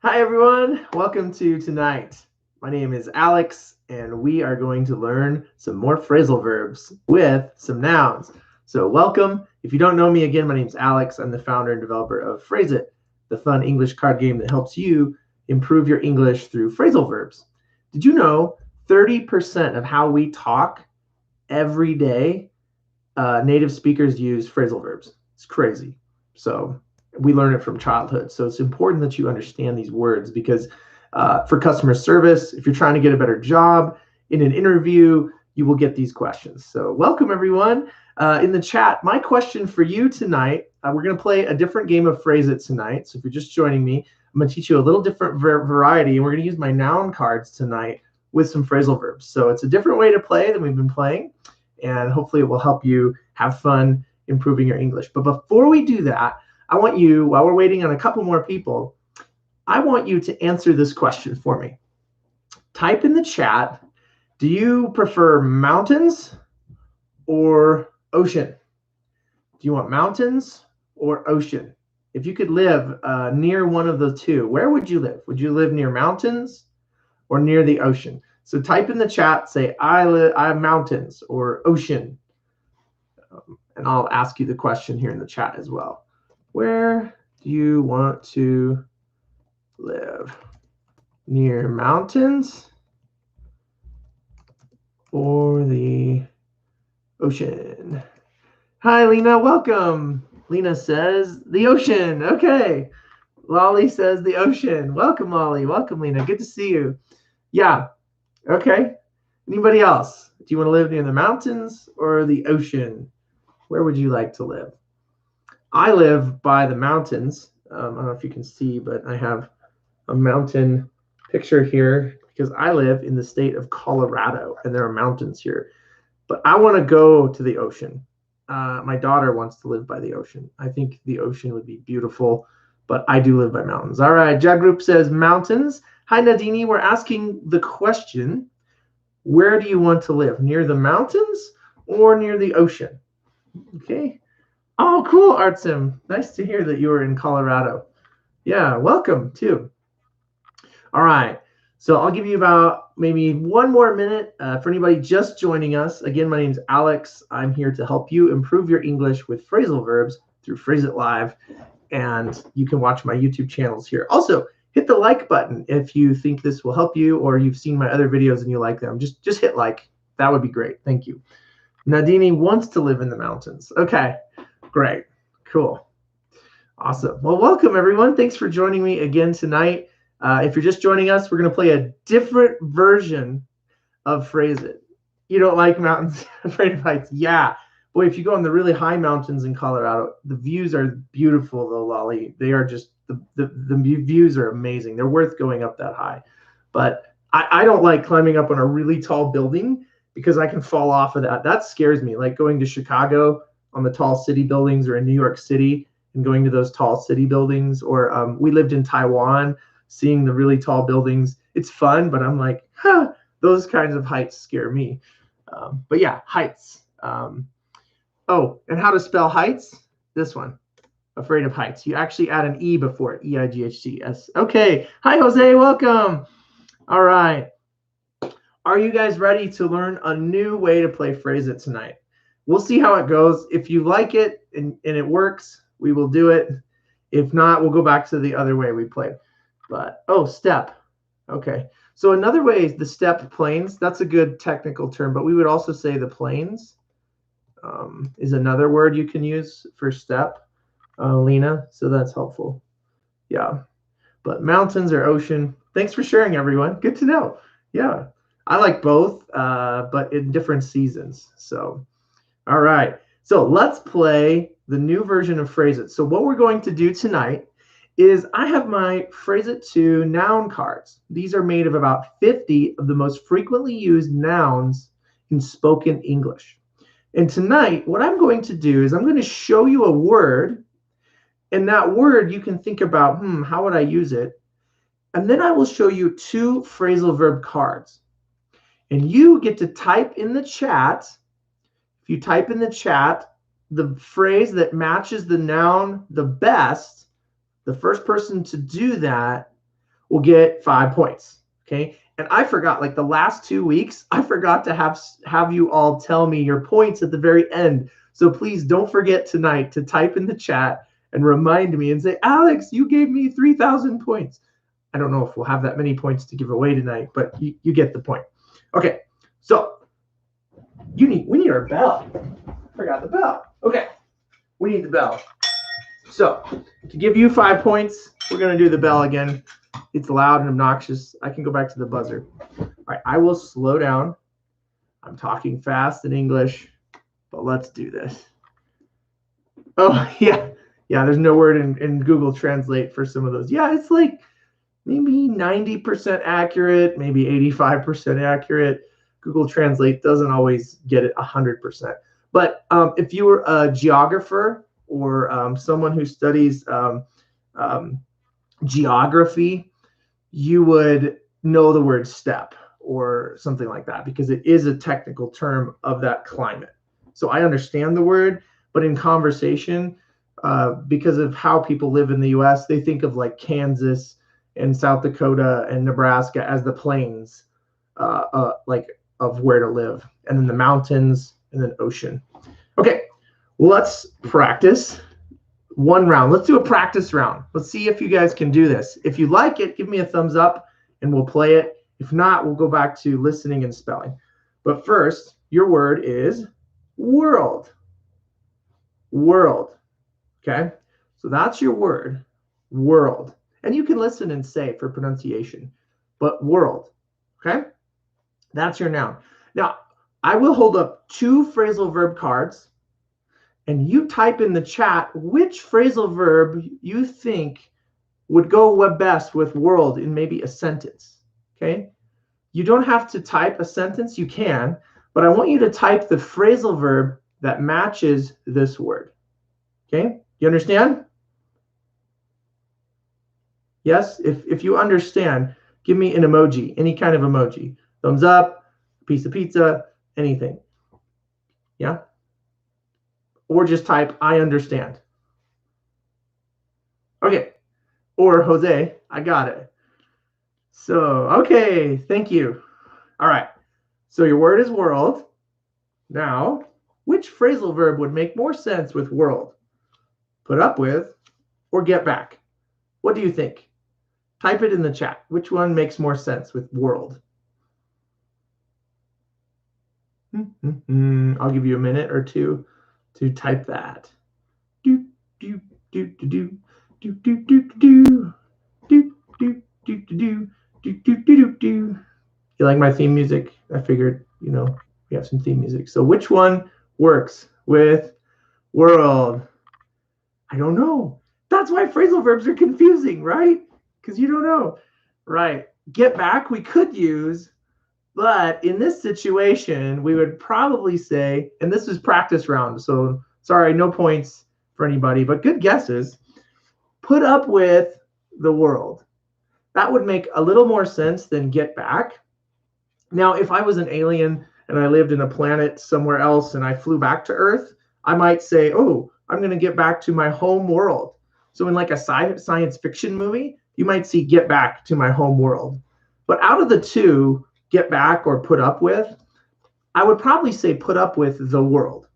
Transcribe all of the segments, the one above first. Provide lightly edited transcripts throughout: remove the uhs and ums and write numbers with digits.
Hi, everyone. Welcome to tonight. My name is Alex, and we are going to learn some more phrasal verbs with some nouns. So welcome. If you don't know me, again, my name is Alex. I'm the founder and developer of Phrase It, the fun English card game that helps you improve your English through phrasal verbs. Did you know 30% of how we talk every day, native speakers use phrasal verbs? It's crazy. So we learn it from childhood. So it's important that you understand these words because for customer service, if you're trying to get a better job in an interview, you will get these questions. So welcome, everyone. In the chat, my question for you tonight, we're going to play a different game of Phrase It tonight. So if you're just joining me, I'm going to teach you a little different variety, and we're going to use my noun cards tonight with some phrasal verbs. So it's a different way to play than we've been playing, and hopefully it will help you have fun improving your English. But before we do that, I want you, while we're waiting on a couple more people, I want you to answer this question for me. Type in the chat, do you prefer mountains or ocean? Do you want mountains or ocean? If you could live near one of the two, where would you live? Would you live near mountains or near the ocean? So type in the chat, say, I have mountains or ocean. And I'll ask you the question here in the chat as well. Where do you want to live? Near mountains or the ocean? Hi, Lena. Welcome. Lena says the ocean. Okay. Lolly says the ocean. Welcome, Lolly. Welcome, Lena. Good to see you. Yeah. Okay. Anybody else? Do you want to live near the mountains or the ocean? Where would you like to live? I live by the mountains. I don't know if you can see, but I have a mountain picture here because I live in the state of Colorado and there are mountains here. But I want to go to the ocean. My daughter wants to live by the ocean. I think the ocean would be beautiful, but I do live by mountains. All right, Jug Group says mountains. Hi, Nadini. We're asking the question, where do you want to live? Near the mountains or near the ocean? Okay. Oh, cool, Artsim. Nice to hear that you were in Colorado. Yeah, welcome too. All right. So I'll give you about maybe one more minute for anybody just joining us. Again, my name is Alex. I'm here to help you improve your English with phrasal verbs through Phrase It Live. And you can watch my YouTube channels here. Also, hit the like button if you think this will help you or you've seen my other videos and you like them. Just hit like. That would be great. Thank you. Nadini wants to live in the mountains. Okay. Great. Cool. Awesome. Well, welcome, everyone. Thanks for joining me again tonight. If you're just joining us, we're going to play a different version of Phrase It. You don't like mountains, afraid of heights? Yeah. Boy, if you go on the really high mountains in Colorado, the views are beautiful, though, Lolly. They are just, the views are amazing. They're worth going up that high. But I don't like climbing up on a really tall building because I can fall off of that. That scares me, like going to Chicago on the tall city buildings or in New York City and going to those tall city buildings. Or we lived in Taiwan, seeing the really tall buildings. It's fun, but I'm like, those kinds of heights scare me. But yeah, heights. Oh, and how to spell heights? This one, afraid of heights. You actually add an E before it, E-I-G-H-T-S. Okay. Hi, Jose. Welcome. All right. Are you guys ready to learn a new way to play Phrase It tonight? We'll see how it goes. If you like it and it works, we will do it. If not, we'll go back to the other way we played. But, oh, step. Okay. So another way is the step planes. That's a good technical term, but we would also say the planes is another word you can use for step, Lena. So that's helpful. Yeah. But mountains or ocean. Thanks for sharing, everyone. Good to know. Yeah. I like both, but in different seasons. So, all right. So let's play the new version of Phrase It. So what we're going to do tonight is I have my Phrase It 2 noun cards. These are made of about 50 of the most frequently used nouns in spoken English. And tonight, what I'm going to do is I'm going to show you a word. And that word, you can think about, how would I use it? And then I will show you 2 phrasal verb cards. And you get to type in the chat. If you type in the chat the phrase that matches the noun the best, the first person to do that will get 5 points. Okay. And I forgot, like the last 2 weeks, I forgot to have you all tell me your points at the very end. So please don't forget tonight to type in the chat and remind me and say, Alex, you gave me 3,000 points. I don't know if we'll have that many points to give away tonight, but you get the point. Okay, so we need our bell. I forgot the bell. Okay, we need the bell. So to give you 5 points, we're going to do the bell again. It's loud and obnoxious. I can go back to the buzzer. All right, I will slow down. I'm talking fast in English, but let's do this. Oh, yeah. Yeah, there's no word in Google Translate for some of those. Yeah, it's like maybe 90% accurate, maybe 85% accurate. Google Translate doesn't always get it 100%. But if you were a geographer or someone who studies geography, you would know the word step or something like that because it is a technical term of that climate. So I understand the word, but in conversation, because of how people live in the US, they think of like Kansas and South Dakota and Nebraska as the plains, like of where to live, and then the mountains and then ocean. Okay, let's practice one round. Let's do a practice round. Let's see if you guys can do this. If you like it, give me a thumbs up and we'll play it. If not, we'll go back to listening and spelling. But first, your word is world. World. Okay, so that's your word, world. And you can listen and say for pronunciation, but world. Okay, that's your noun. Now, I will hold up 2 phrasal verb cards, and you type in the chat which phrasal verb you think would go best with world in maybe a sentence. Okay, you don't have to type a sentence, you can, but I want you to type the phrasal verb that matches this word. Okay, you understand? Yes, if you understand, give me an emoji, any kind of emoji. Thumbs up, piece of pizza, anything. Yeah? Or just type, I understand. Okay. Or Jose, I got it. So, okay, thank you. All right. So your word is world. Now, which phrasal verb would make more sense with world? Put up with or get back? What do you think? Type it in the chat. Which one makes more sense with world? I'll give you a minute or two to type that. Do do do do do do do do do do do do do do do do do. You like my theme music? I figured, you know, we have some theme music. So which one works with world? I don't know. That's why phrasal verbs are confusing, right? Because you don't know. Right. Get back we could use, but in this situation, we would probably say, and this is practice round, so sorry, no points for anybody, but good guesses. Put up with the world. That would make a little more sense than get back. Now, if I was an alien and I lived in a planet somewhere else and I flew back to Earth, I might say, oh, I'm going to get back to my home world. So in like a science fiction movie, you might see get back to my home world. But out of the two, get back or put up with, I would probably say put up with the world.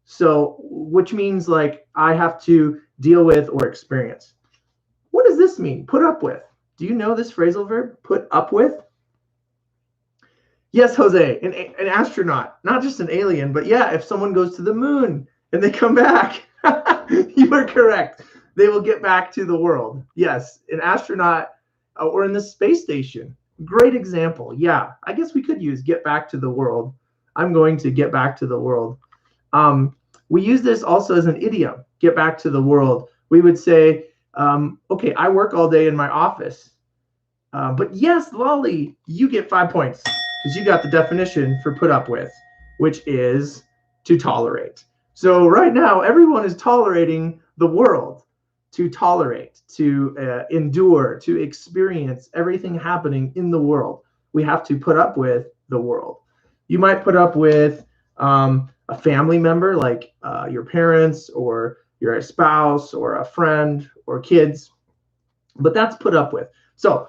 So, which means like I have to deal with or experience. What does this mean? Put up with. Do you know this phrasal verb? Put up with? Yes, Jose, an astronaut, not just an alien, but yeah, if someone goes to the moon and they come back, you are correct. They will get back to the world. Yes, an astronaut or in the space station. Great example. Yeah, I guess we could use get back to the world. I'm going to get back to the world. We use this also as an idiom, get back to the world. We would say, okay, I work all day in my office. But yes, Lolly, you get 5 points because you got the definition for put up with, which is to tolerate. So right now, everyone is tolerating the world. To tolerate, to endure, to experience everything happening in the world. We have to put up with the world. You might put up with a family member like your parents or your spouse or a friend or kids, but that's put up with. So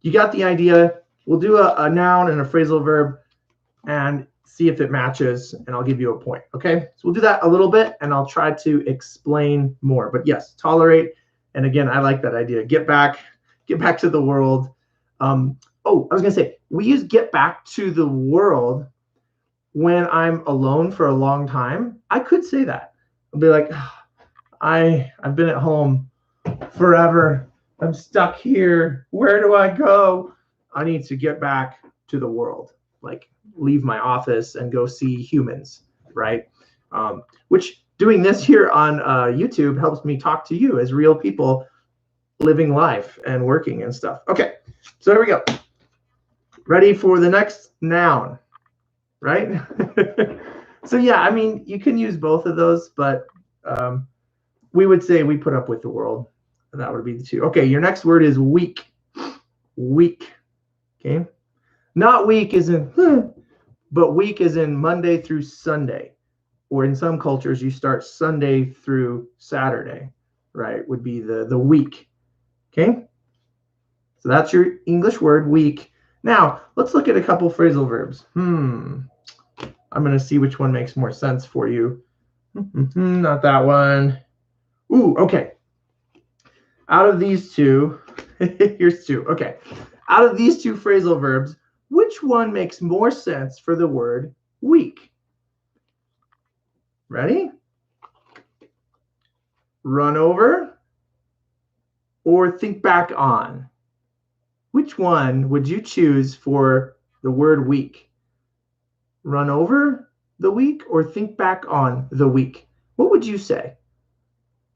you got the idea. We'll do a noun and a phrasal verb and see if it matches, and I'll give you a point. Okay, so we'll do that a little bit, and I'll try to explain more. But yes, tolerate. And again, I like that idea. Get back to the world. Oh, I was gonna say, we use get back to the world when I'm alone for a long time. I could say that. I'll be like, oh, I've been at home forever. I'm stuck here. Where do I go? I need to get back to the world. Like leave my office and go see humans, right? Which doing this here on YouTube helps me talk to you as real people living life and working and stuff. Okay, so there we go. Ready for the next noun, right? So yeah, I mean, you can use both of those, but we would say we put up with the world. And that would be the two. Okay, your next word is week. Week. Okay. Not week as in, but week as in Monday through Sunday. Or in some cultures, you start Sunday through Saturday, right? Would be the week. Okay. So that's your English word, week. Now, let's look at a couple phrasal verbs. I'm going to see which one makes more sense for you. Not that one. Ooh, okay. Out of these two, here's two. Okay. Out of these two phrasal verbs, which one makes more sense for the word week? Ready? Run over or think back on? Which one would you choose for the word week? Run over the week or think back on the week? What would you say?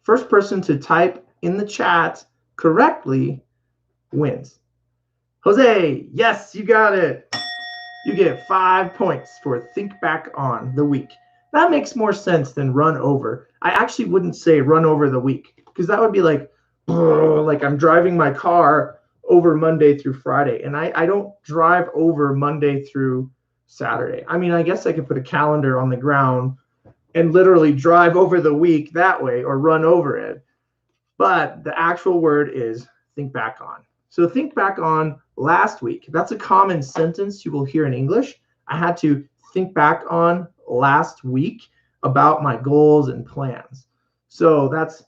First person to type in the chat correctly wins. Jose, yes, you got it. You get 5 points for think back on the week. That makes more sense than run over. I actually wouldn't say run over the week because that would be like I'm driving my car over Monday through Friday. And I don't drive over Monday through Saturday. I mean, I guess I could put a calendar on the ground and literally drive over the week that way or run over it. But the actual word is think back on. So think back on last week. That's a common sentence you will hear in English. I had to think back on last week about my goals and plans. So that's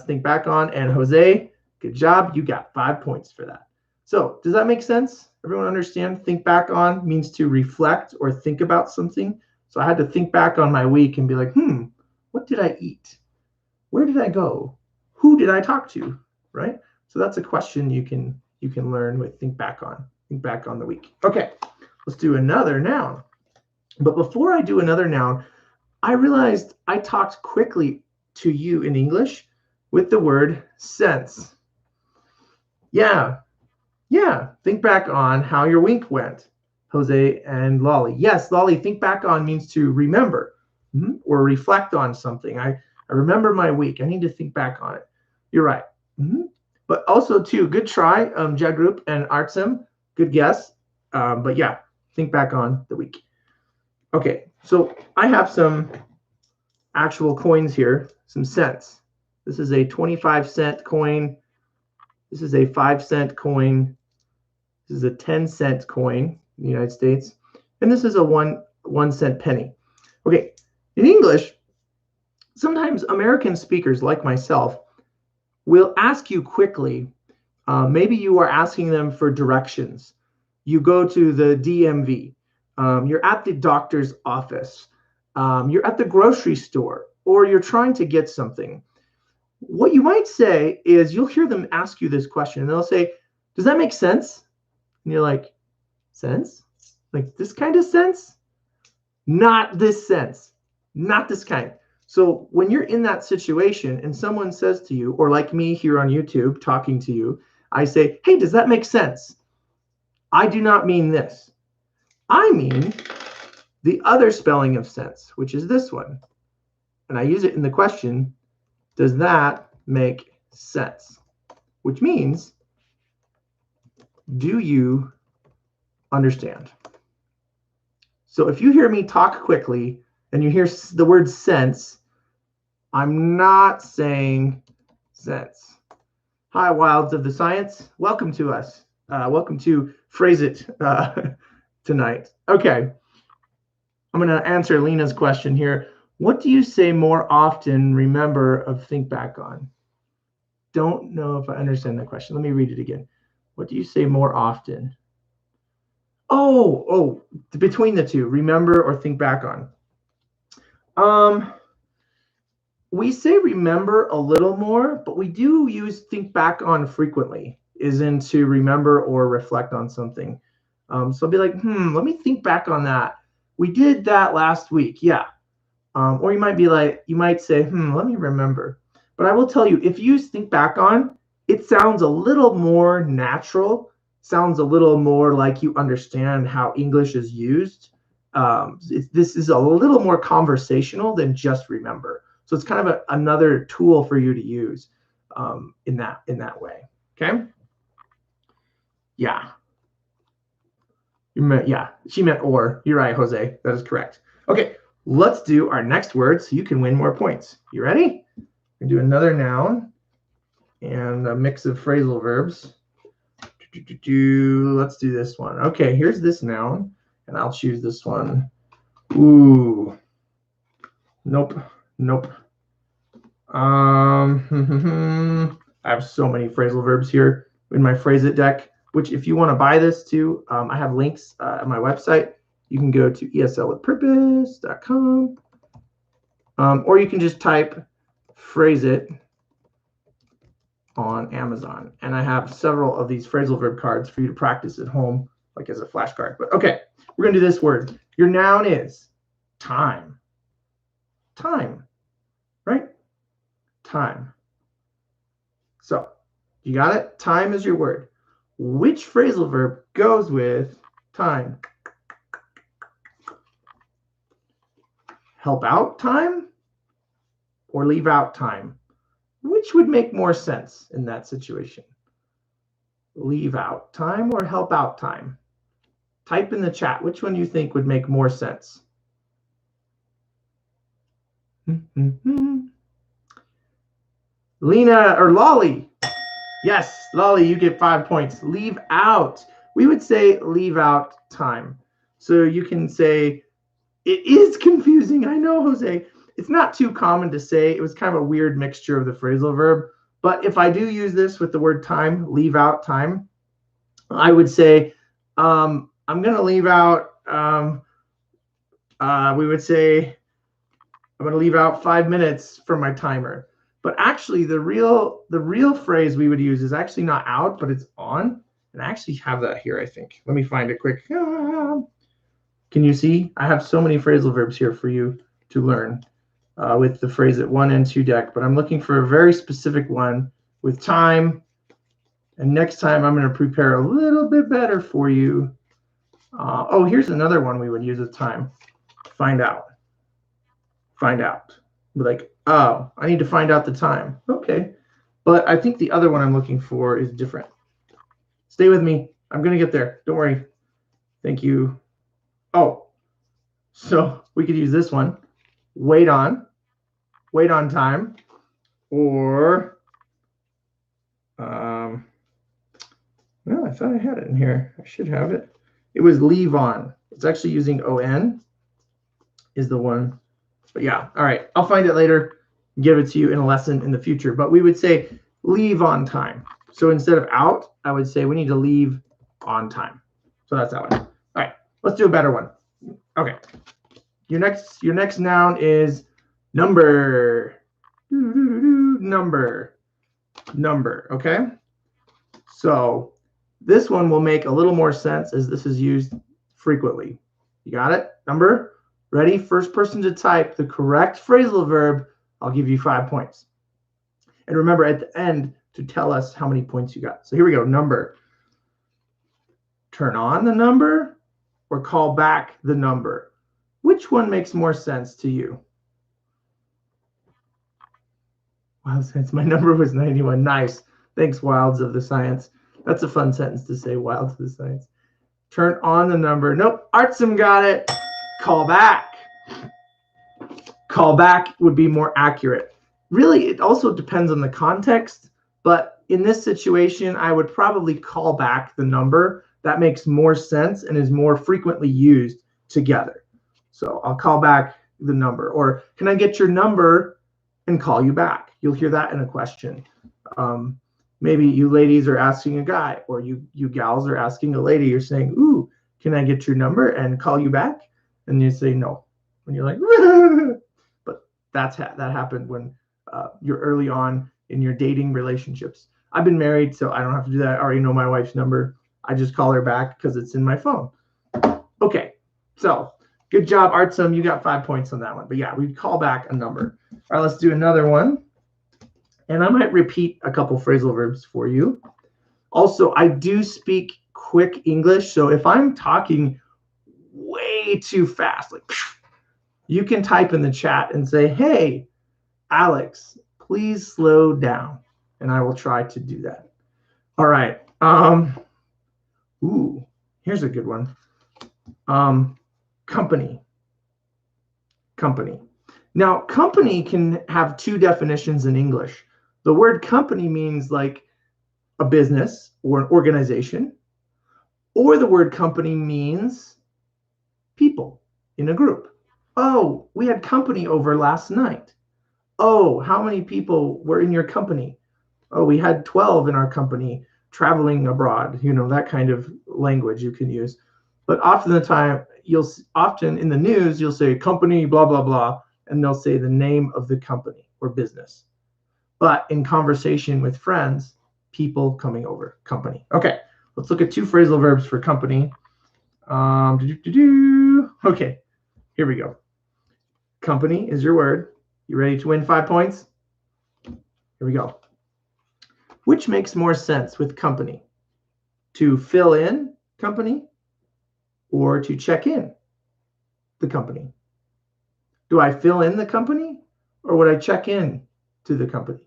think back on. And Jose, good job. You got 5 points for that. So does that make sense? Everyone understand? Think back on means to reflect or think about something. So I had to think back on my week and be like, what did I eat? Where did I go? Who did I talk to? Right? So that's a question you can learn with think back on. Think back on the week. Okay, let's do another noun. But before I do another noun, I realized I talked quickly to you in English with the word sense. Yeah. Think back on how your week went, Jose and Lolly. Yes, Lolly, think back on means to remember or reflect on something. I remember my week. I need to think back on it. You're right. But also, too, good try, Jagrup and Artsem. Good guess. But yeah, think back on the week. Okay, so I have some actual coins here, some cents. This is a 25-cent coin. This is a 5-cent coin. This is a 10-cent coin in the United States. And this is a 1-cent penny. Okay, in English, sometimes American speakers like myself will ask you quickly, maybe you are asking them for directions. You go to the DMV. You're at the doctor's office. You're at the grocery store, or you're trying to get something. What you might say is you'll hear them ask you this question, and they'll say, does that make sense? And you're like, sense? Like this kind of sense? Not this sense. Not this kind. So when you're in that situation and someone says to you, or like me here on YouTube talking to you, I say, hey, does that make sense? I do not mean this. I mean the other spelling of sense, which is this one. And I use it in the question, does that make sense? Which means, do you understand? So if you hear me talk quickly and you hear the word sense, I'm not saying sense. Hi, Wilds of the Science. Welcome to us. Welcome to Phrase It tonight. Okay, I'm going to answer Lena's question here. What do you say more often, remember, of think back on? Don't know if I understand the question. Let me read it again. What do you say more often? Oh, between the two, remember or think back on. We say remember a little more, but we do use think back on frequently, is in to remember or reflect on something. So I'll be like, let me think back on that. We did that last week, yeah. Or you might be like, you might say, let me remember. But I will tell you, if you think back on, it sounds a little more natural, sounds a little more like you understand how English is used. This is a little more conversational than just remember. So it's kind of another tool for you to use in that way. Okay. Yeah. She meant or. You're right, Jose. That is correct. Okay, let's do our next word so you can win more points. You ready? We're going to do another noun and a mix of phrasal verbs. Let's do this one. Okay, here's this noun, and I'll choose this one. Ooh. Nope. I have so many phrasal verbs here in my Phrase It deck, which if you want to buy this too, I have links at my website. You can go to eslwithpurpose.com, or you can just type Phrase It on Amazon. And I have several of these phrasal verb cards for you to practice at home, like as a flashcard. But okay, we're going to do this word. Your noun is time. Time, right? Time. So you got it? Time is your word. Which phrasal verb goes with time? Help out time or leave out time? Which would make more sense in that situation? Leave out time or help out time? Type in the chat which one you think would make more sense. Lena or Lolly. Yes, Lolly, you get 5 points. Leave out. We would say leave out time. So you can say, it is confusing. I know, Jose. It's not too common to say. It was kind of a weird mixture of the phrasal verb. But if I do use this with the word time, leave out time, I would say, I'm going to leave out, we would say, I'm going to leave out 5 minutes from my timer. But actually, the real phrase we would use is actually not out, but it's on. And I actually have that here, I think. Let me find it quick. Can you see? I have so many phrasal verbs here for you to learn with the Phrase It 1 and 2 deck. But I'm looking for a very specific one with time. And next time, I'm going to prepare a little bit better for you. Oh, here's another one we would use with time. Find out. Find out. Like, oh, I need to find out the time. Okay. But I think the other one I'm looking for is different. Stay with me. I'm going to get there. Don't worry. Thank you. Oh, so we could use this one. Wait on time. Or, no, I thought I had it in here. I should have it. It was leave on. It's actually using on is the one. But yeah, all right. I'll find it later, give it to you in a lesson in the future. But we would say leave on time. So instead of out, I would say we need to leave on time. So that's that one. All right, let's do a better one. Okay. Your next noun is number. Number. Okay. So this one will make a little more sense as this is used frequently. You got it? Number. Ready? First person to type the correct phrasal verb, I'll give you 5 points. And remember at the end to tell us how many points you got. So here we go. Number. Turn on the number or call back the number. Which one makes more sense to you? Wow, since my number was 91. Nice. Thanks, Wilds of the Science. That's a fun sentence to say, Wilds of the Science. Turn on the number. Nope, Artsum got it. Call back. Call back would be more accurate. Really, it also depends on the context, but in this situation, I would probably call back the number. That makes more sense and is more frequently used together. So I'll call back the number. Or can I get your number and call you back? You'll hear that in a question. Maybe you ladies are asking a guy, or you gals are asking a lady. You're saying, ooh, can I get your number and call you back? And you say no. And you're like, but that happened when you're early on in your dating relationships. I've been married, so I don't have to do that. I already know my wife's number. I just call her back because it's in my phone. Okay, so good job, Artsum. You got 5 points on that one. But yeah, we call back a number. All right, let's do another one. And I might repeat a couple phrasal verbs for you. Also, I do speak quick English, so if I'm talking way too fast, like you can type in the chat and say, hey, Alex, please slow down. And I will try to do that. All right. Ooh, here's a good one. Company. Company. Now, company can have two definitions in English. The word company means like a business or an organization, or the word company means people in a group. Oh, we had company over last night. Oh, how many people were in your company? Oh, we had 12 in our company traveling abroad. You know, that kind of language you can use. But often the time, often in the news, you'll say company, blah, blah, blah, and they'll say the name of the company or business. But in conversation with friends, people coming over, company. Okay, let's look at two phrasal verbs for company. Okay, here we go. Company is your word. You ready to win 5 points? Here we go. Which makes more sense with company? To fill in company or to check in the company? Do I fill in the company or would I check in to the company?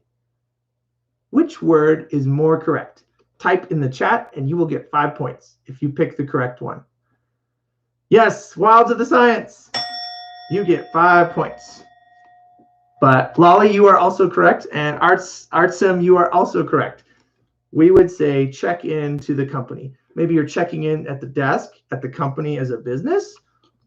Which word is more correct? Type in the chat and you will get 5 points if you pick the correct one. Yes, wilds of the science. You get 5 points. But Lolly, you are also correct. And Artsum, you are also correct. We would say check in to the company. Maybe you're checking in at the desk at the company as a business,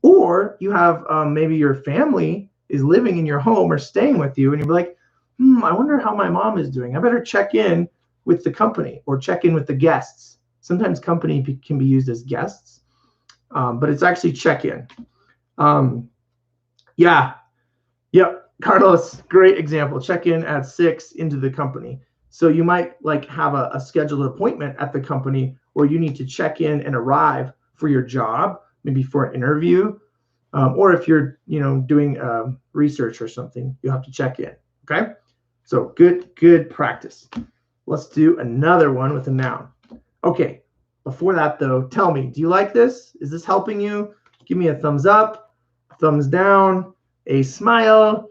or you have maybe your family is living in your home or staying with you, and you're like, I wonder how my mom is doing. I better check in with the company or check in with the guests. Sometimes company can be used as guests, but it's actually check in. Yeah. Yep. Carlos, great example. Check in at 6 into the company. So you might like have a scheduled appointment at the company where you need to check in and arrive for your job, maybe for an interview, or if you're doing research or something, you have to check in. Okay. So good practice. Let's do another one with a noun. Okay. Before that though, tell me, do you like this? Is this helping you? Give me a thumbs up, thumbs down, a smile,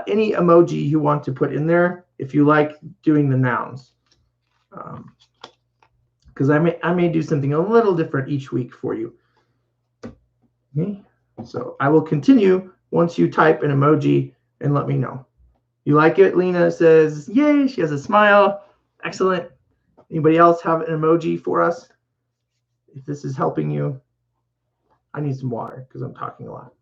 any emoji you want to put in there if you like doing the nouns. Because I may do something a little different each week for you. Okay. So I will continue once you type an emoji and let me know. You like it? Lena says, yay, she has a smile. Excellent. Anybody else have an emoji for us? If this is helping you, I need some water because I'm talking a lot.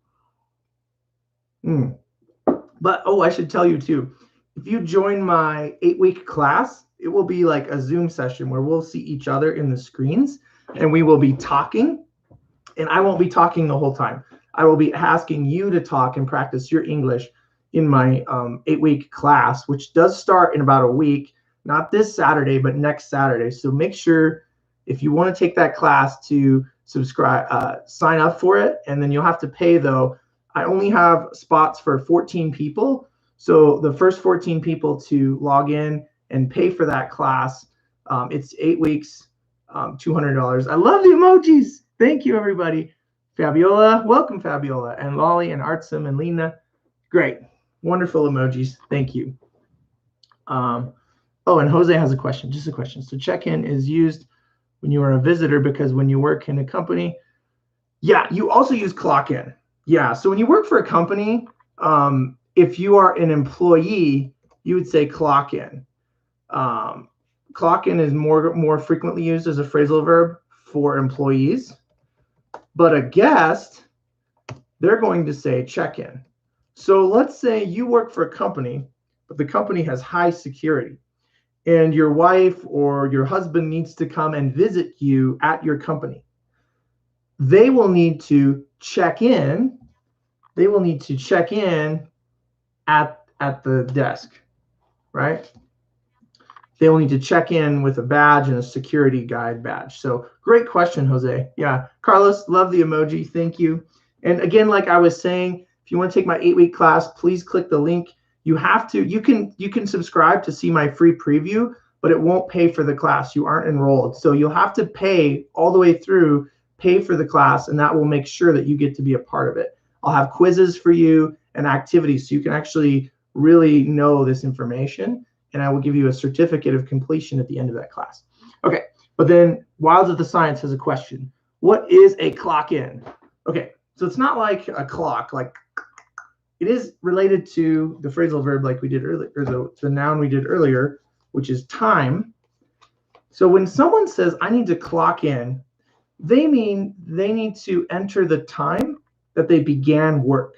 But, I should tell you too, if you join my 8-week class, it will be like a Zoom session where we'll see each other in the screens and we will be talking. And I won't be talking the whole time. I will be asking you to talk and practice your English in my 8-week class, which does start in about a week, not this Saturday, but next Saturday. So make sure if you want to take that class to subscribe, sign up for it. And then you'll have to pay though. I only have spots for 14 people. So the first 14 people to log in and pay for that class, it's 8 weeks, $200. I love the emojis. Thank you, everybody. Fabiola, welcome, Fabiola, and Lolly and Artsum and Lena. Great. Wonderful emojis. Thank you. And Jose has a question, just a question. So check-in is used when you are a visitor because when you work in a company, yeah, you also use clock-in. Yeah, so when you work for a company, if you are an employee, you would say clock in. Clock in is more frequently used as a phrasal verb for employees, but a guest, they're going to say check in. So let's say you work for a company, but the company has high security, and your wife or your husband needs to come and visit you at your company. They will need to check in. They will need to check in at the desk, right? They will need to check in with a badge and a security guide badge. So great question, Jose. Yeah, Carlos, love the emoji. Thank you. And again, like I was saying, if you want to take my 8-week class, please click the link. You have to, you can subscribe to see my free preview, but it won't pay for the class. You aren't enrolled. So you'll have to pay all the way through, pay for the class, and that will make sure that you get to be a part of it. I'll have quizzes for you and activities so you can actually really know this information, and I will give you a certificate of completion at the end of that class. Okay, but then Wilds of the Science has a question. What is a clock in? Okay, so it's not like a clock, like it is related to the phrasal verb like we did earlier, or the noun we did earlier, which is time. So when someone says, I need to clock in, they mean they need to enter the time that they began work.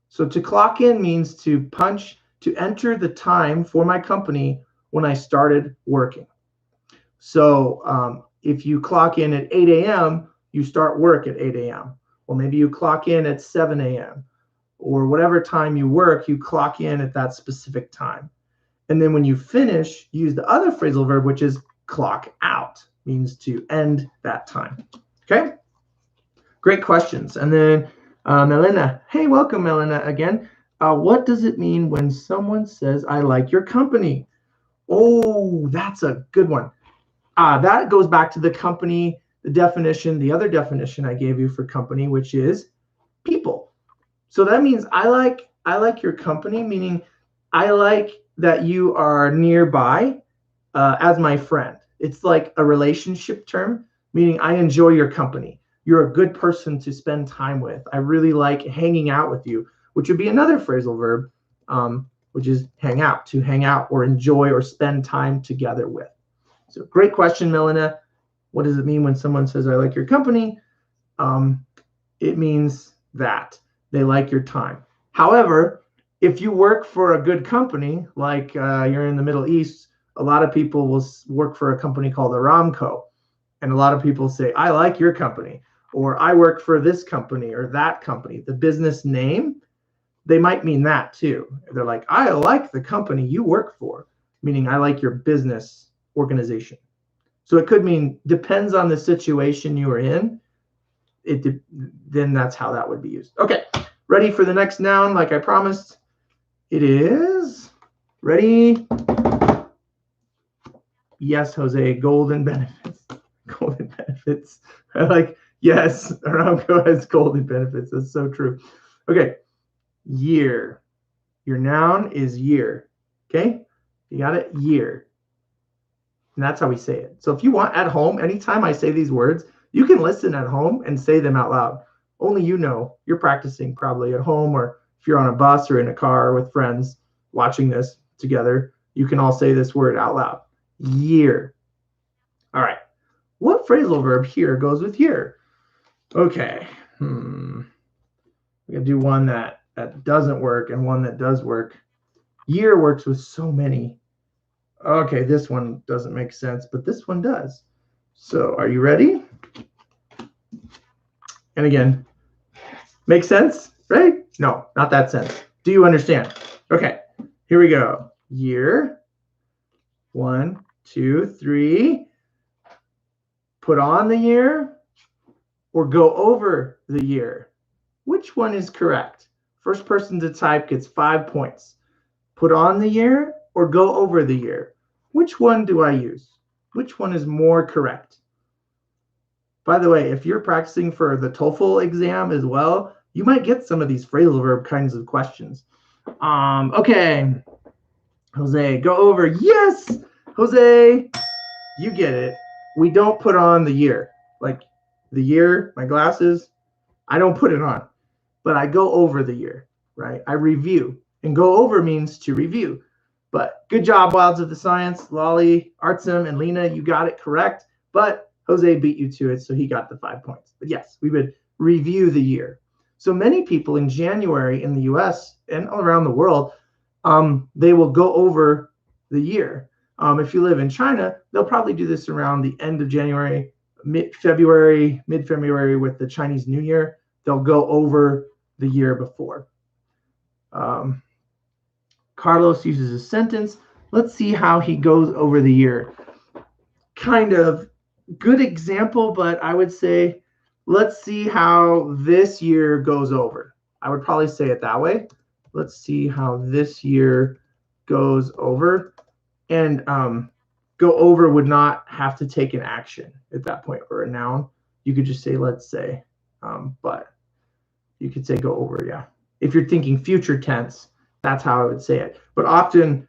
So to clock in means to enter the time for my company when I started working. So if you clock in at 8 a.m., you start work at 8 a.m. Or maybe you clock in at 7 a.m. Or whatever time you work, you clock in at that specific time. And then when you finish, use the other phrasal verb, which is clock out, means to end that time. Okay? Great questions. And then Melina, hey, welcome, Melina, again. What does it mean when someone says, I like your company? Oh, that's a good one. That goes back to the company, the definition, the other definition I gave you for company, which is people. So that means I like your company, meaning I like that you are nearby as my friend. It's like a relationship term, meaning I enjoy your company. You're a good person to spend time with. I really like hanging out with you, which would be another phrasal verb, which is hang out, to hang out or enjoy or spend time together with. So great question, Melina. What does it mean when someone says, I like your company? It means that they like your time. However, if you work for a good company, like you're in the Middle East, a lot of people will work for a company called Aramco. And a lot of people say, I like your company, or I work for this company or that company. The business name, they might mean that too. They're like, I like the company you work for, meaning I like your business organization. So it could mean, depends on the situation you are in. Then that's how that would be used. Okay, ready for the next noun like I promised? It is, ready? Yes, Jose, golden benefits. Golden benefits. I like, yes, Aramco has golden benefits. That's so true. Okay, year. Your noun is year. Okay, you got it? Year. And that's how we say it. So if you want at home, anytime I say these words, you can listen at home and say them out loud. Only you know. You're practicing probably at home, or if you're on a bus or in a car with friends watching this together, you can all say this word out loud. Year. All right. What phrasal verb here goes with year? Okay. We're going to do one that doesn't work and one that does work. Year works with so many. Okay, this one doesn't make sense, but this one does. So are you ready? And again, make sense, right? No, not that sense. Do you understand? Okay, here we go. Year. 1, 2, 3. Put on the year or go over the year. Which one is correct? First person to type gets 5 points. Put on the year or go over the year. Which one do I use? Which one is more correct? By the way, if you're practicing for the TOEFL exam as well, you might get some of these phrasal verb kinds of questions. Okay, Jose, go over. Yes, Jose, you get it. We don't put on the year. Like the year, my glasses, I don't put it on, but I go over the year, right? I review, and go over means to review. But good job, Wilds of the Science. Lolly, Artsum, and Lena, you got it correct. But Jose beat you to it, so he got the 5 points. But yes, we would review the year. So many people in January in the US and all around the world, they will go over the year. If you live in China, they'll probably do this around the end of January, mid-February with the Chinese New Year. They'll go over the year before. Carlos uses a sentence. Let's see how he goes over the year. Kind of good example, but I would say, let's see how this year goes over. I would probably say it that way. Let's see how this year goes over. And go over would not have to take an action at that point or a noun. You could just say, let's say, but you could say go over, yeah. If you're thinking future tense, that's how I would say it. But often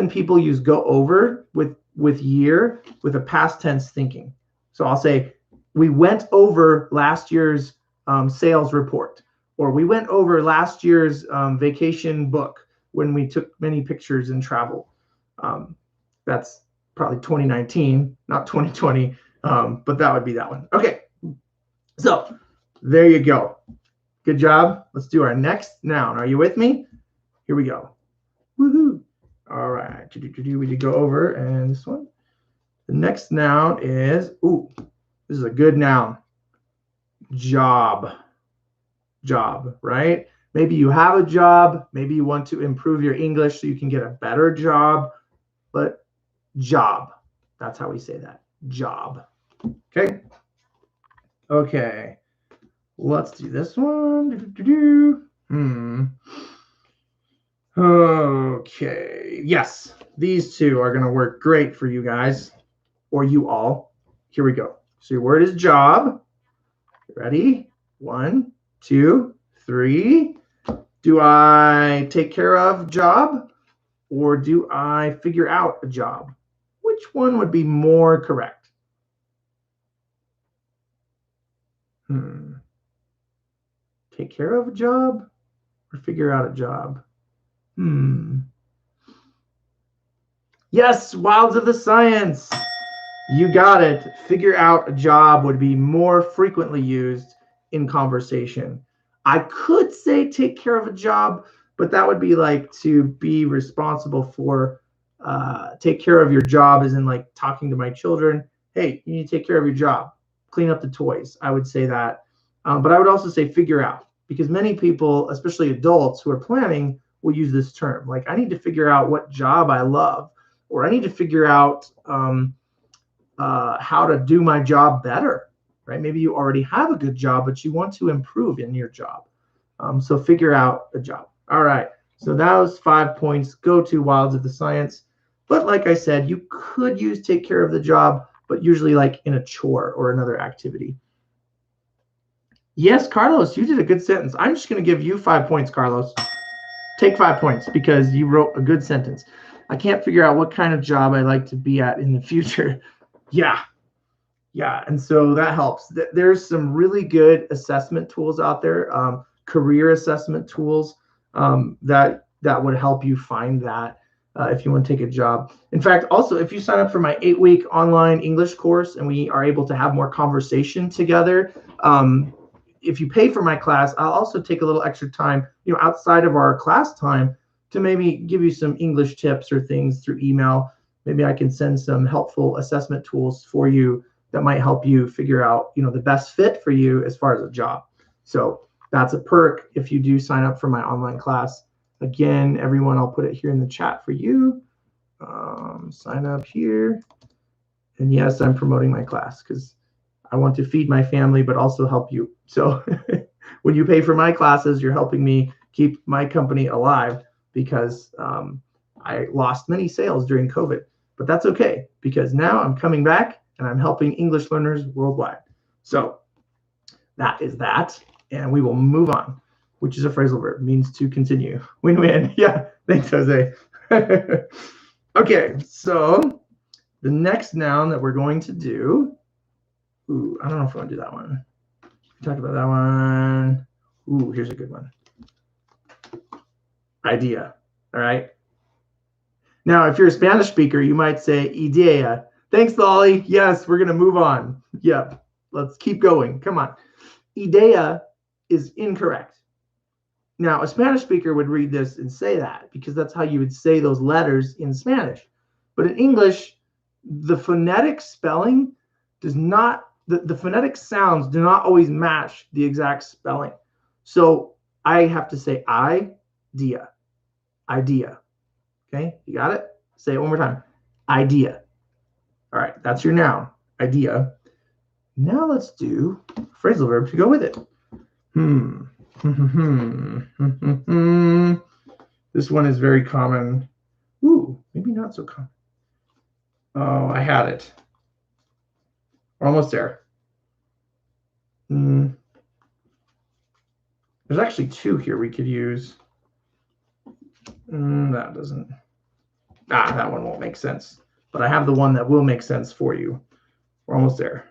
people use go over with year with a past tense thinking. So I'll say, we went over last year's sales report, or we went over last year's vacation book when we took many pictures and traveled. That's probably 2019, not 2020, but that would be that one. Okay, so there you go. Good job. Let's do our next noun. Are you with me? Here we go. Woohoo. All right. We did go over, and this one. The next noun is, this is a good noun. Job. Job, right? Maybe you have a job. Maybe you want to improve your English so you can get a better job. But job. That's how we say that. Job. Okay. Okay. Let's do this one. Okay. Yes. These two are going to work great for you guys, or you all. Here we go. So your word is job. Ready? 1, 2, 3. Do I take care of job, or do I figure out a job? Which one would be more correct? Take care of a job or figure out a job? Yes, Wilds of the Science. You got it. Figure out a job would be more frequently used in conversation. I could say take care of a job, but that would be like to be responsible for, take care of your job as in like talking to my children. Hey, you need to take care of your job. Clean up the toys. I would say that. But I would also say figure out, because many people, especially adults who are planning, will use this term. Like, I need to figure out what job I love, or I need to figure out how to do my job better, right? Maybe you already have a good job, but you want to improve in your job. So figure out a job. All right. So that was 5 points. Go to Wilds of the Science. But like I said, you could use take care of the job, but usually like in a chore or another activity. Yes, Carlos, you did a good sentence. I'm just going to give you 5 points, Carlos. Take 5 points because you wrote a good sentence. I can't figure out what kind of job I'd like to be at in the future. Yeah. And so that helps. There's some really good assessment tools out there, career assessment tools that would help you find that if you want to take a job. In fact, also, if you sign up for my 8-week online English course and we are able to have more conversation together, if you pay for my class, I'll also take a little extra time, outside of our class time, to maybe give you some English tips or things through email. Maybe I can send some helpful assessment tools for you that might help you figure out, the best fit for you as far as a job. So that's a perk if you do sign up for my online class. Again, everyone, I'll put it here in the chat for you. Sign up here. And yes, I'm promoting my class because I want to feed my family, but also help you. So when you pay for my classes, you're helping me keep my company alive, because I lost many sales during COVID. But that's okay, because now I'm coming back and I'm helping English learners worldwide. So that is that. And we will move on, which is a phrasal verb, means to continue. Win-win. Yeah, thanks, Jose. Okay, so the next noun that we're going to do, I don't know if I want to do that one. We talked about that one. Here's a good one. Idea. All right. Now, if you're a Spanish speaker, you might say idea. Thanks, Lolly. Yes, we're going to move on. Yep. Let's keep going. Come on. Idea is incorrect. Now, a Spanish speaker would read this and say that because that's how you would say those letters in Spanish. But in English, the phonetic spelling does not, the phonetic sounds do not always match the exact spelling. So I have to say idea. Idea. Okay, you got it? Say it one more time. Idea. All right, that's your noun. Idea. Now let's do phrasal verb to go with it. This one is very common. Ooh, maybe not so common. Oh, I had it. We're almost there. There's actually two here we could use. That doesn't. That one won't make sense. But I have the one that will make sense for you. We're almost there.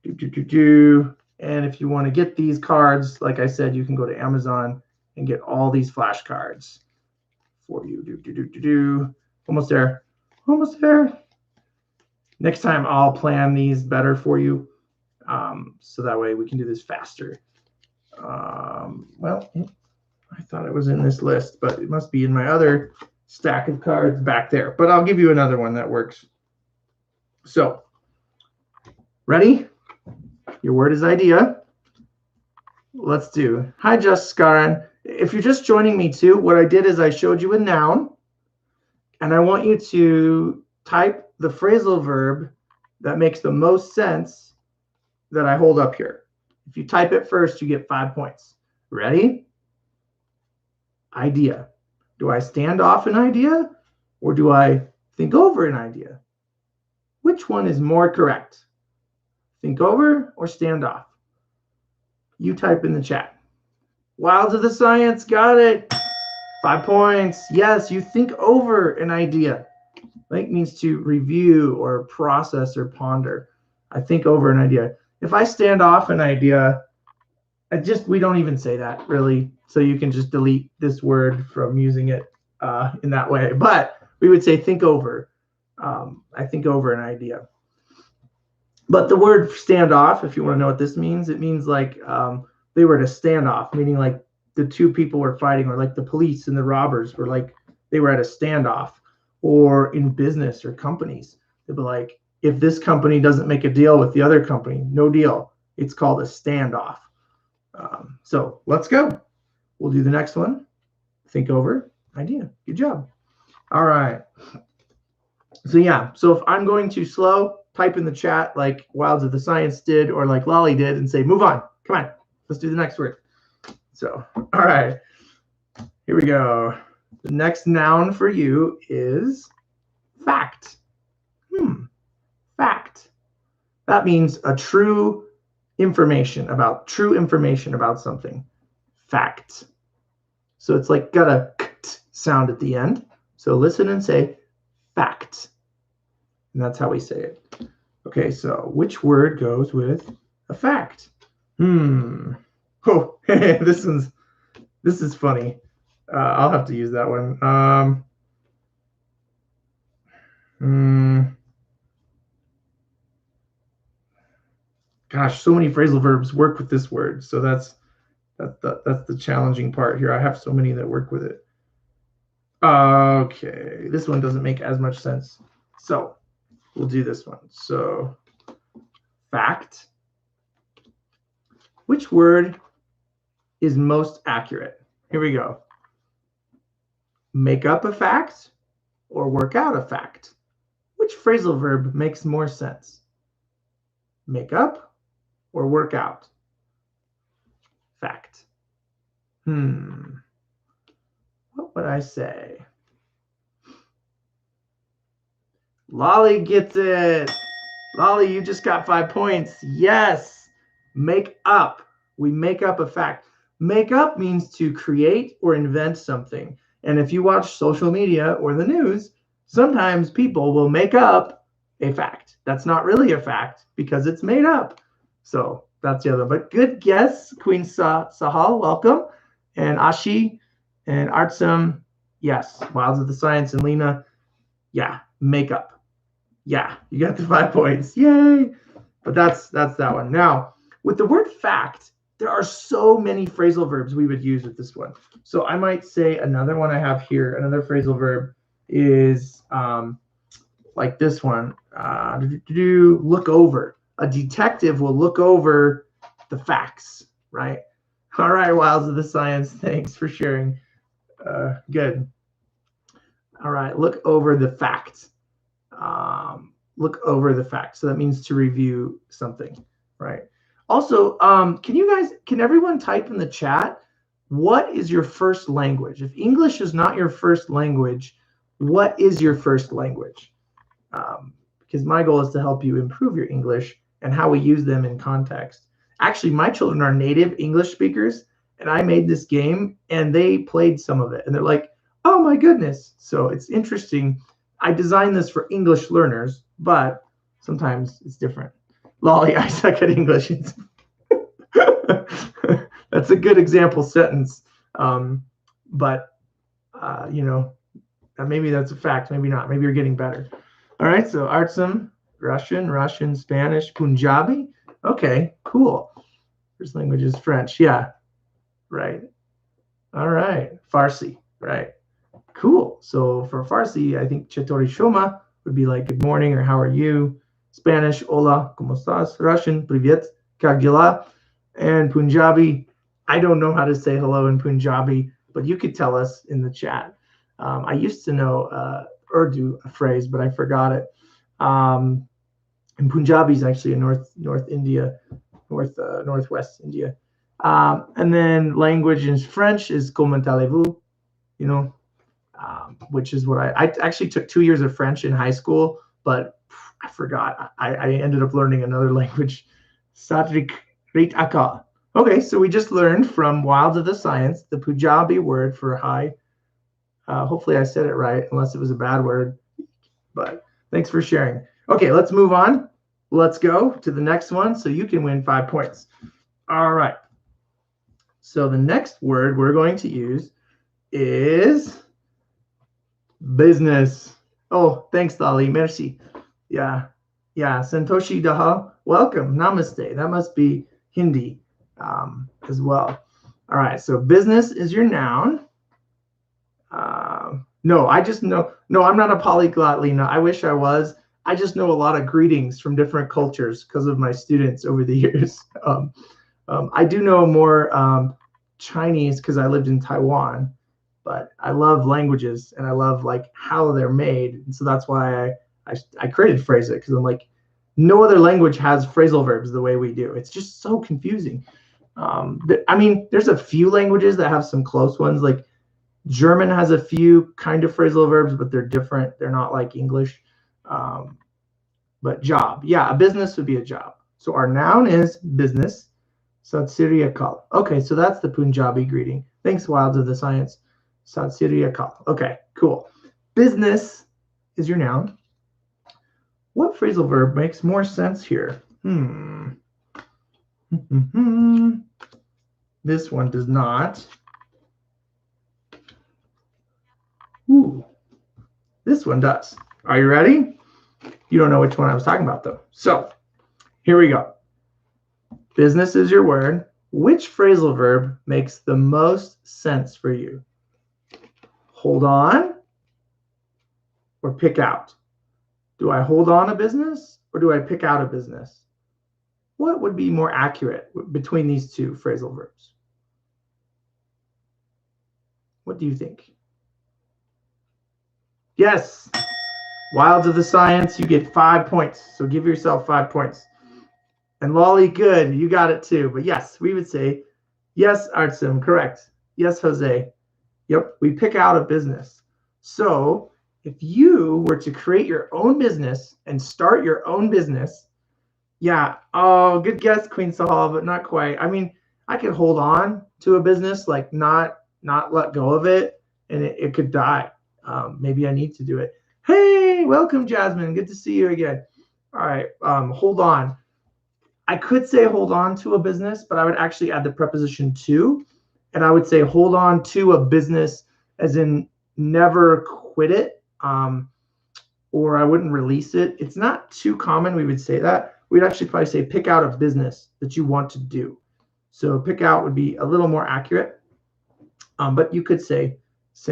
And if you want to get these cards, like I said, you can go to Amazon and get all these flashcards for you. Almost there. Almost there. Next time I'll plan these better for you. So that way we can do this faster. Well, I thought it was in this list, but it must be in my other stack of cards back there. But I'll give you another one that works. So, ready? Your word is idea. Let's do. Hi, Karan. If you're just joining me too, what I did is I showed you a noun, and I want you to type the phrasal verb that makes the most sense that I hold up here. If you type it first, you get 5 points. Ready? Idea. Do I stand off an idea, or do I think over an idea? Which one is more correct? Think over or stand off? You type in the chat. Wilds of the Science, got it. 5 points. Yes, you think over an idea. Think means to review or process or ponder. I think over an idea. If I stand off an idea, we don't even say that really. So you can just delete this word from using it in that way. But we would say think over. I think over an idea. But the word stand off, if you want to know what this means, it means like they were at a standoff, meaning like the two people were fighting, or like the police and the robbers were like, they were at a standoff. Or in business or companies, they'd be like, if this company doesn't make a deal with the other company, no deal. It's called a standoff. So let's go. We'll do the next one. Think over idea. Good job. All right. So yeah, so if I'm going too slow, type in the chat like Wilds of the Science did, or like Lolly did, and say, move on. Come on. Let's do the next word. So, all right. Here we go. The next noun for you is fact. Fact. That means true information about something. Fact. So it's like got a kt sound at the end. So listen and say fact. And that's how we say it. Okay, so which word goes with a fact? Oh, this is funny. I'll have to use that one. Gosh, so many phrasal verbs work with this word. So that's the challenging part here. I have so many that work with it. Okay, this one doesn't make as much sense. So we'll do this one. So fact. Which word is most accurate? Here we go. Make up a fact or work out a fact? Which phrasal verb makes more sense? Make up or work out? Fact. What would I say? Lolly gets it. Lolly, you just got 5 points. Yes. Make up. We make up a fact. Make up means to create or invent something. And if you watch social media or the news, sometimes people will make up a fact. That's not really a fact because it's made up. So that's the other. But good guess, Queen Sahal, welcome. And Ashi and Artsum, yes. Wilds of the Science and Lena, Yeah, makeup. Yeah, you got the 5 points. Yay! But that's that one. Now, with the word fact, there are so many phrasal verbs we would use with this one. So I might say another one I have here, another phrasal verb is like this one. Look over. A detective will look over the facts, right? All right, Wilds of the Science, thanks for sharing. Good. All right, look over the facts. Look over the facts. So that means to review something, right? Also, can everyone type in the chat, what is your first language? If English is not your first language, what is your first language? Because my goal is to help you improve your English and how we use them in context. Actually, my children are native English speakers, and I made this game, and they played some of it, and they're like, oh my goodness. So it's interesting. I designed this for English learners, but sometimes it's different. Lolly, I suck at English. That's a good example sentence. But maybe that's a fact, maybe not. Maybe you're getting better. All right, so Artsum, Russian, Spanish, Punjabi. Okay, cool. First language is French. Yeah, right. All right, Farsi, right. Cool. So for Farsi, I think Chatori Shoma would be like good morning or how are you? Spanish, hola, ¿cómo estás? Russian, привет, как дела? And Punjabi, I don't know how to say hello in Punjabi, but you could tell us in the chat. I used to know Urdu, a phrase, but I forgot it. And Punjabi is actually in Northwest India. And then language in French is comment allez-vous, which is what I actually took 2 years of French in high school, but I forgot. I ended up learning another language. Satrik Rit Aka. Okay, so we just learned from Wilds of the Science, the Punjabi word for hi. Hopefully I said it right, unless it was a bad word. But thanks for sharing. Okay, let's move on. Let's go to the next one so you can win 5 points. All right. So the next word we're going to use is business. Oh, thanks, Lali. Merci. Yeah. Santoshi Daha. Welcome. Namaste. That must be Hindi as well. All right. So business is your noun. No, I just know. No, I'm not a polyglot, Lena. I wish I was. I just know a lot of greetings from different cultures because of my students over the years. I do know more Chinese because I lived in Taiwan, but I love languages and I love like how they're made. And so that's why I created Phrase It, because I'm like, no other language has phrasal verbs the way we do. It's just so confusing. There's a few languages that have some close ones. Like German has a few kind of phrasal verbs, but they're different. They're not like English. But job. Yeah, a business would be a job. So our noun is business. Sat Sri Akal. Okay, so that's the Punjabi greeting. Thanks, Wilds of the Science. Sat Sri Akal. Okay, cool. Business is your noun. What phrasal verb makes more sense here? This one does not. Ooh, this one does. Are you ready? You don't know which one I was talking about, though. So here we go. Business is your word. Which phrasal verb makes the most sense for you? Hold on or pick out? Do I hold on a business or do I pick out a business? What would be more accurate between these two phrasal verbs? What do you think? Yes. Wilds of the Science, you get 5 points. So give yourself 5 points. And Lolly, good. You got it too. But yes, we would say, yes, Artsum, correct. Yes, Jose. Yep, we pick out a business. So if you were to create your own business and start your own business, yeah, oh, good guess, Queen Sahal, but not quite. I mean, I could hold on to a business, like not let go of it, and it could die. Maybe I need to do it. Hey, welcome, Jasmine. Good to see you again. All right, hold on. I could say hold on to a business, but I would actually add the preposition to, and I would say hold on to a business as in never quit it. or I wouldn't release it. It's not too common we would say that. We'd actually probably say pick out a business that you want to do. So pick out would be a little more accurate. But you could say,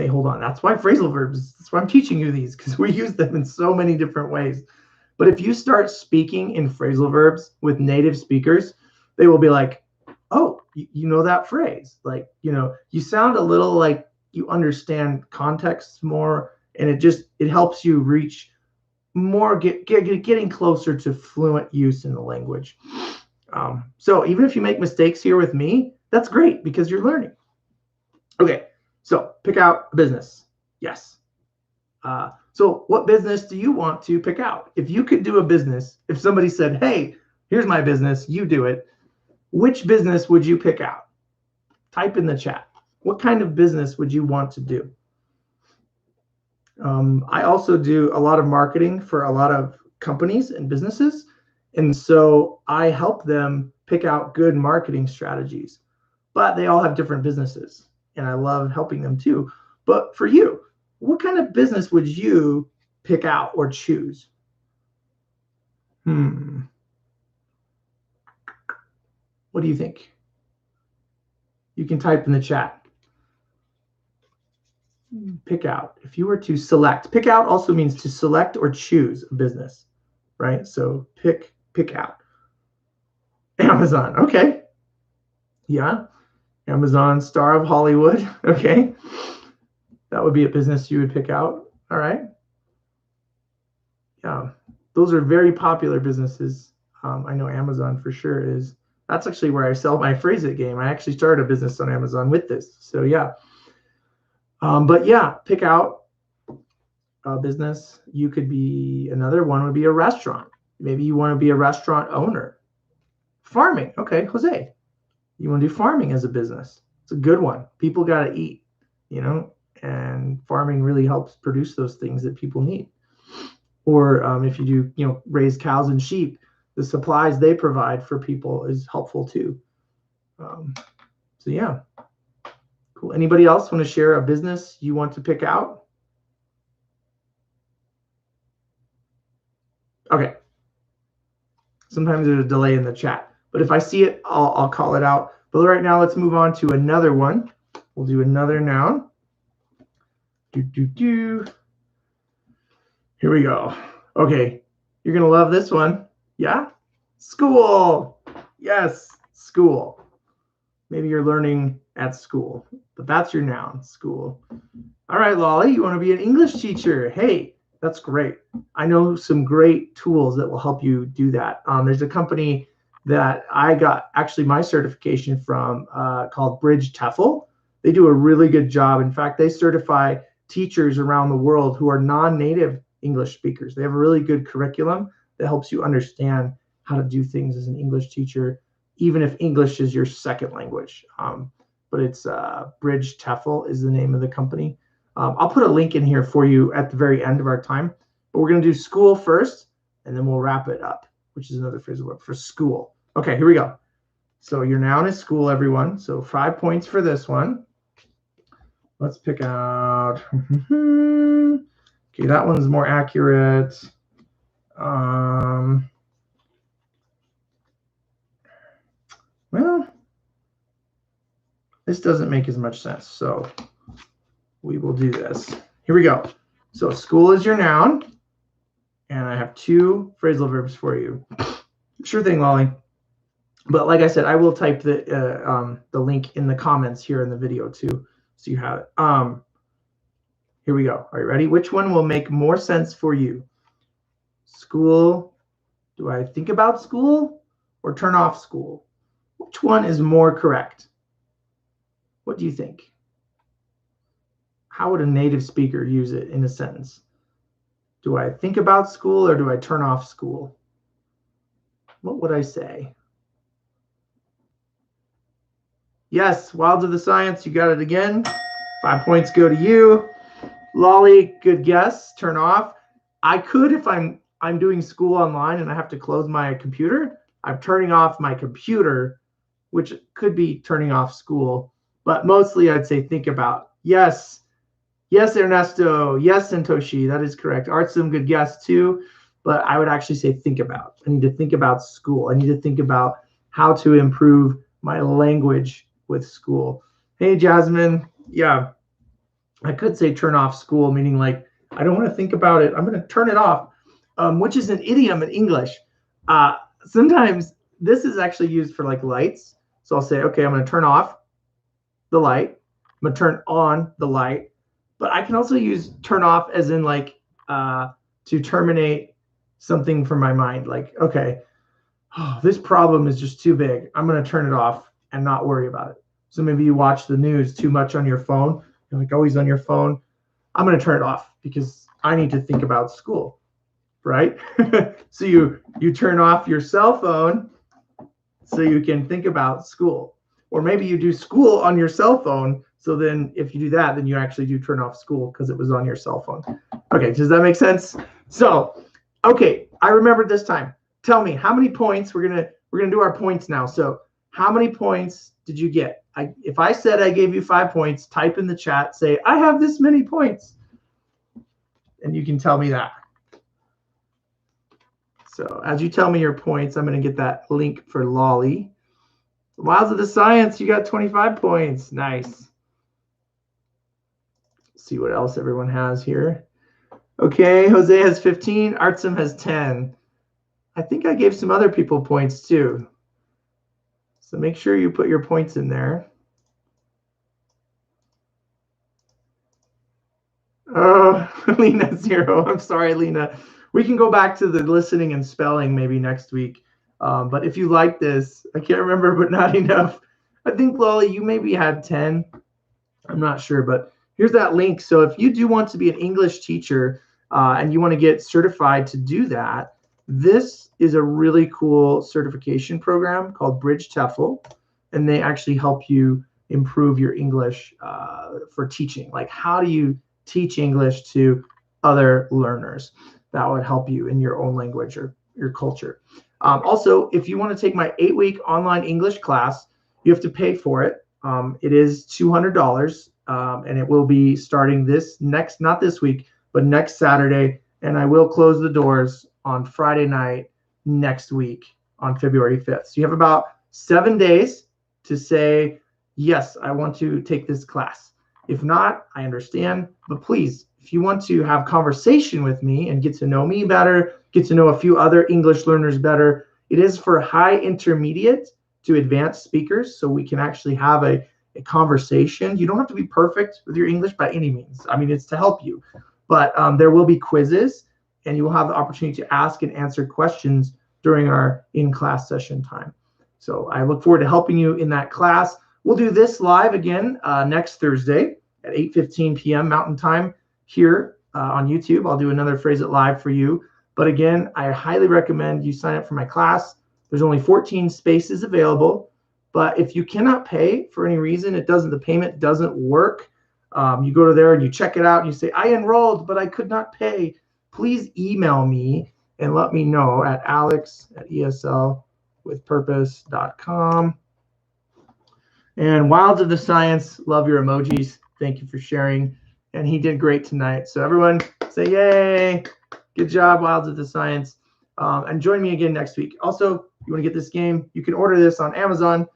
hold on. That's why phrasal verbs, that's why I'm teaching you these, because we use them in so many different ways. But if you start speaking in phrasal verbs with native speakers, they will be like, oh, you know that phrase. Like, you sound a little like you understand context more, and it helps you reach more, getting closer to fluent use in the language. So even if you make mistakes here with me, that's great because you're learning. Okay, so pick out a business. Yes. So what business do you want to pick out? If you could do a business, if somebody said, hey, here's my business, you do it, which business would you pick out? Type in the chat. What kind of business would you want to do? I also do a lot of marketing for a lot of companies and businesses. And so I help them pick out good marketing strategies. But they all have different businesses, and I love helping them too. But for you, what kind of business would you pick out or choose? What do you think? You can type in the chat. Pick out. If you were to select, pick out also means to select or choose a business, right? So pick out. Amazon. Okay. Yeah. Amazon, star of Hollywood. Okay. That would be a business you would pick out. All right. Yeah. Those are very popular businesses. I know Amazon for sure is. That's actually where I sell my phrase it game. I actually started a business on Amazon with this. So yeah. But yeah, pick out a business. You could be, another one would be a restaurant. Maybe you want to be a restaurant owner. Farming. Okay, Jose, you want to do farming as a business. It's a good one. People got to eat, and farming really helps produce those things that people need. Or if you do, raise cows and sheep, the supplies they provide for people is helpful too. So yeah. Cool. Anybody else want to share a business you want to pick out? Okay. Sometimes there's a delay in the chat, but if I see it, I'll call it out. But right now, let's move on to another one. We'll do another noun. Here we go. Okay. You're going to love this one. Yeah? School. Yes, school. Maybe you're learning at school, but that's your noun, school. All right, Lolly, you want to be an English teacher? Hey, that's great. I know some great tools that will help you do that. There's a company that I got actually my certification from called Bridge TEFL. They do a really good job. In fact, they certify teachers around the world who are non-native English speakers. They have a really good curriculum that helps you understand how to do things as an English teacher, even if English is your second language. But it's Bridge TEFL is the name of the company. I'll put a link in here for you at the very end of our time. But we're going to do school first, and then we'll wrap it up, which is another phrasal verb for school. Okay, here we go. So your noun is school, everyone. So 5 points for this one. Let's pick out. Okay, that one's more accurate. Well, this doesn't make as much sense, so we will do this. Here we go. So school is your noun, and I have 2 phrasal verbs for you. Sure thing, Lolly. But like I said, I will type the link in the comments here in the video too, so you have it. Here we go. Are you ready? Which one will make more sense for you? School. Do I think about school or turn off school? Which one is more correct? What do you think? How would a native speaker use it in a sentence? Do I think about school or do I turn off school? What would I say? Yes, Wilds of the Science, you got it again. 5 points go to you. Lolly, good guess. Turn off. I could, if I'm doing school online and I have to close my computer, I'm turning off my computer, which could be turning off school. But mostly I'd say think about. Yes, Yes, Ernesto. Yes, Santoshi. That is correct. Art's some good guess too, but I would actually say think about. I need to think about school. I need to think about how to improve my language with school. Hey, Jasmine. Yeah, I could say turn off school, meaning like I don't want to think about it. I'm going to turn it off, which is an idiom in English. Sometimes this is actually used for like lights. So I'll say, okay, I'm going to turn off the light. I'm going to turn on the light. But I can also use turn off as in like to terminate something from my mind. Like, okay, oh, this problem is just too big. I'm going to turn it off and not worry about it. So maybe you watch the news too much on your phone. You're like always on your phone. I'm going to turn it off because I need to think about school, right? So you turn off your cell phone so you can think about school. Or maybe you do school on your cell phone. So then if you do that, then you actually do turn off school because it was on your cell phone. Okay, does that make sense? So, okay, I remembered this time. Tell me how many points. We're gonna do our points now. So how many points did you get? If I said I gave you 5 points, type in the chat, say I have this many points. And you can tell me that. So as you tell me your points, I'm going to get that link for Lolly. Wilds of the Science, you got 25 points. Nice. Let's see what else everyone has here. Okay, Jose has 15. Artsum has 10. I think I gave some other people points too. So make sure you put your points in there. Oh, Lena 0. I'm sorry, Lena. We can go back to the listening and spelling maybe next week. But if you like this, I can't remember, but not enough. I think, Lolly, you maybe had 10. I'm not sure, but here's that link. So if you do want to be an English teacher and you want to get certified to do that, this is a really cool certification program called Bridge TEFL, and they actually help you improve your English for teaching. Like, how do you teach English to other learners? That would help you in your own language or your culture. Also, if you want to take my 8-week online English class, you have to pay for it. It is $200, and it will be starting not this week, but next Saturday. And I will close the doors on Friday night next week on February 5th. So you have about 7 days to say, yes, I want to take this class. If not, I understand. But please, if you want to have conversation with me and get to know me better, get to know a few other English learners better, it is for high intermediate to advanced speakers, so we can actually have a conversation. You don't have to be perfect with your English by any means. I mean, it's to help you. But there will be quizzes, and you will have the opportunity to ask and answer questions during our in-class session time. So I look forward to helping you in that class. We'll do this live again next Thursday at 8:15 p.m. Mountain Time here on YouTube. I'll do another Phrase It Live for you. But again, I highly recommend you sign up for my class. There's only 14 spaces available. But if you cannot pay for any reason, the payment doesn't work, you go to there and you check it out and you say, I enrolled, but I could not pay. Please email me and let me know at alex@eslwithpurpose.com. And Wilds of the Science, love your emojis. Thank you for sharing. And he did great tonight. So everyone say, yay. Good job, Wilds of the Science. And join me again next week. Also, you want to get this game, you can order this on Amazon,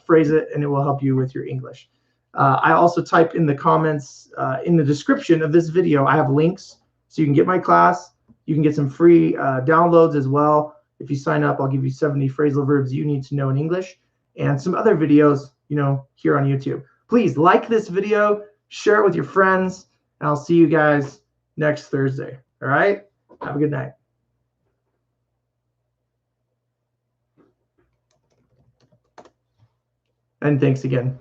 phrase it, and it will help you with your English. I also type in the comments in the description of this video. I have links so you can get my class. You can get some free downloads as well. If you sign up, I'll give you 70 phrasal verbs you need to know in English and some other videos, here on YouTube. Please like this video, share it with your friends, and I'll see you guys next Thursday. All right? Have a good night. And thanks again.